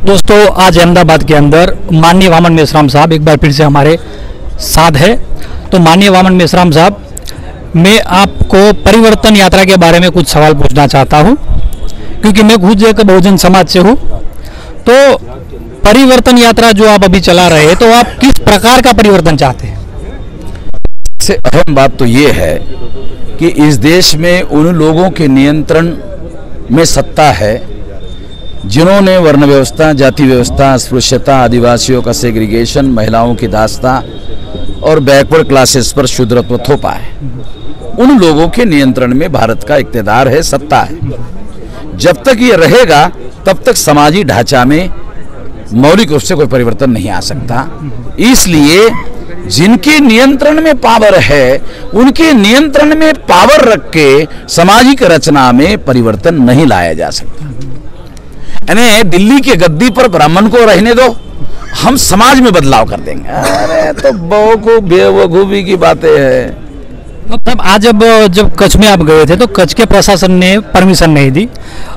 दोस्तों, आज अहमदाबाद के अंदर माननीय वामन मेश्राम साहब एक बार फिर से हमारे साथ है। तो माननीय वामन मेश्राम साहब, मैं आपको परिवर्तन यात्रा के बारे में कुछ सवाल पूछना चाहता हूं, क्योंकि मैं खुद एक बहुजन समाज से हूं। तो परिवर्तन यात्रा जो आप अभी चला रहे हैं, तो आप किस प्रकार का परिवर्तन चाहते हैं? सबसे अहम बात तो ये है कि इस देश में उन लोगों के नियंत्रण में सत्ता है जिन्होंने वर्ण व्यवस्था, जाति व्यवस्था, अस्पृश्यता, आदिवासियों का सेग्रीगेशन, महिलाओं की दास्ता और बैकवर्ड क्लासेस पर शूद्रत्व थोपा है। उन लोगों के नियंत्रण में भारत का इक़्तिदार है, सत्ता है। जब तक ये रहेगा तब तक समाजी ढांचा में मौलिक रूप से कोई परिवर्तन नहीं आ सकता। इसलिए जिनके नियंत्रण में पावर है, उनके नियंत्रण में पावर रख के सामाजिक रचना में परिवर्तन नहीं लाया जा सकता। यानी दिल्ली के गद्दी पर ब्राह्मण को रहने दो, हम समाज में बदलाव कर देंगे। अरे तो बेवकूफी की बातें हैं। मतलब आज जब कच्छ में आप गए थे तो कच्छ के प्रशासन ने परमिशन नहीं दी।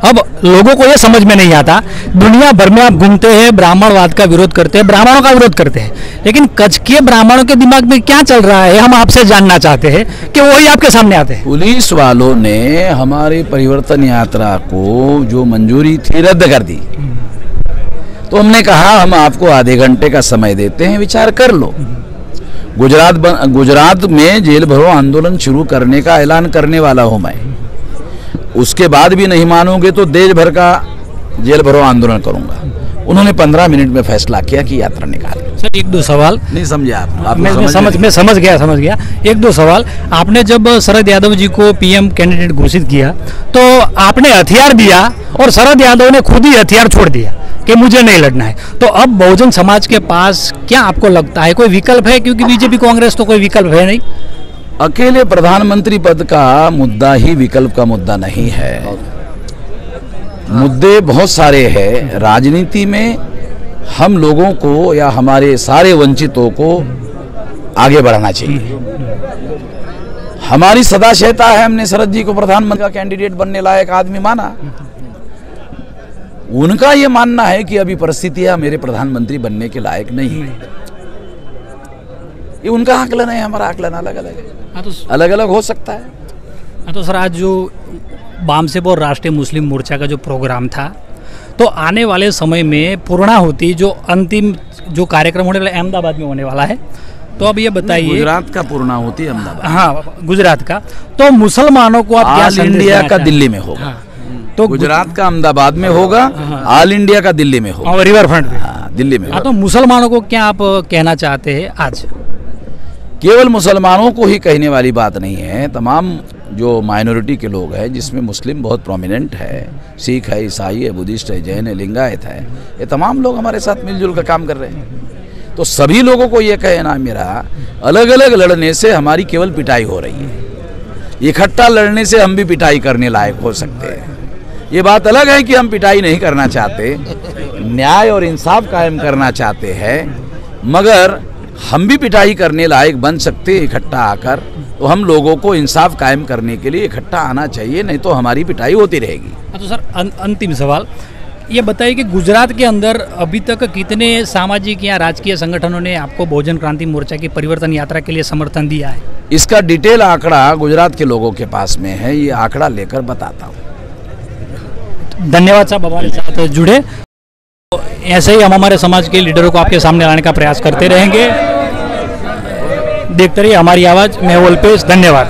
अब लोगों को ये समझ में नहीं आता, दुनिया भर में आप घूमते हैं, ब्राह्मणवाद का विरोध करते हैं, ब्राह्मणों का विरोध करते हैं, लेकिन कच्छ के ब्राह्मणों के दिमाग में क्या चल रहा है, हम आपसे जानना चाहते हैं कि वही आपके सामने आते हैं। पुलिस वालों ने हमारी परिवर्तन यात्रा को जो मंजूरी थी रद्द कर दी। तो हमने कहा हम आपको आधे घंटे का समय देते हैं, विचार कर लो। गुजरात में जेल भरो आंदोलन शुरू करने का ऐलान करने वाला हूं मैं। उसके बाद भी नहीं मानोगे तो देश भर का जेल भरो आंदोलन करूंगा। उन्होंने 15 मिनट में फैसला किया कि यात्रा निकाल। सर, एक दो सवाल नहीं समझे आप? मैं समझ गया। एक दो सवाल। आपने जब शरद यादव जी को पीएम कैंडिडेट घोषित किया तो आपने हथियार दिया और शरद यादव ने खुद ही हथियार छोड़ दिया कि मुझे नहीं लड़ना है। तो अब बहुजन समाज के पास क्या आपको लगता है कोई विकल्प है? क्योंकि बीजेपी कांग्रेस तो कोई विकल्प है नहीं। अकेले प्रधानमंत्री पद का मुद्दा ही विकल्प का मुद्दा नहीं है। मुद्दे बहुत सारे हैं। राजनीति में हम लोगों को या हमारे सारे वंचितों को आगे बढ़ाना चाहिए। हमारी सदा सहता है, हमने शरद जी को प्रधानमंत्री का कैंडिडेट बनने लायक आदमी माना। उनका ये मानना है कि अभी परिस्थितियां मेरे प्रधानमंत्री बनने के लायक नहीं है। ये उनका आकलन है, हमारा आकलन अलग अलग है। अलग अलग हो सकता है। तो सर, आज जो बामसेब और राष्ट्रीय मुस्लिम मोर्चा का जो प्रोग्राम था, तो आने वाले समय में पूर्णाहुति जो अंतिम जो कार्यक्रम होने वाला अहमदाबाद में होने वाला है, तो अब ये बताइए। गुजरात का पूर्णाहुति अहमदाबाद? हाँ, गुजरात का। तो मुसलमानों को आप क्या इंडिया का दिल्ली में होगा। हाँ, तो गुजरात का अहमदाबाद में होगा, ऑल इंडिया का दिल्ली में होगा, और रिवर फ्रंट में। हाँ, दिल्ली में। तो मुसलमानों को क्या आप कहना चाहते हैं आज? केवल मुसलमानों को ही कहने वाली बात नहीं है। तमाम जो माइनॉरिटी के लोग हैं, जिसमें मुस्लिम बहुत प्रोमिनेंट है, सिख है, ईसाई है, बुद्धिस्ट है, जैन है, लिंगायत है, ये तमाम लोग हमारे साथ मिलजुल कर काम कर रहे हैं। तो सभी लोगों को ये कहना मेरा, अलग अलग लड़ने से हमारी केवल पिटाई हो रही है। इकट्ठा लड़ने से हम भी पिटाई करने लायक हो सकते हैं। ये बात अलग है कि हम पिटाई नहीं करना चाहते, न्याय और इंसाफ कायम करना चाहते हैं, मगर हम भी पिटाई करने लायक बन सकते हैं इकट्ठा आकर। तो हम लोगों को इंसाफ कायम करने के लिए इकट्ठा आना चाहिए, नहीं तो हमारी पिटाई होती रहेगी। तो सर, अंतिम सवाल ये बताइए कि गुजरात के अंदर अभी तक कितने सामाजिक या राजकीय संगठनों ने आपको बहुजन क्रांति मोर्चा की परिवर्तन यात्रा के लिए समर्थन दिया है? इसका डिटेल आंकड़ा गुजरात के लोगों के पास में है, ये आंकड़ा लेकर बताता हूँ। धन्यवाद साहब, हमारे साथ जुड़े। ऐसे ही हम हमारे समाज के लीडरों को आपके सामने लाने का प्रयास करते रहेंगे। देखते रहिए हमारी आवाज़। मैं अल्पेश, धन्यवाद।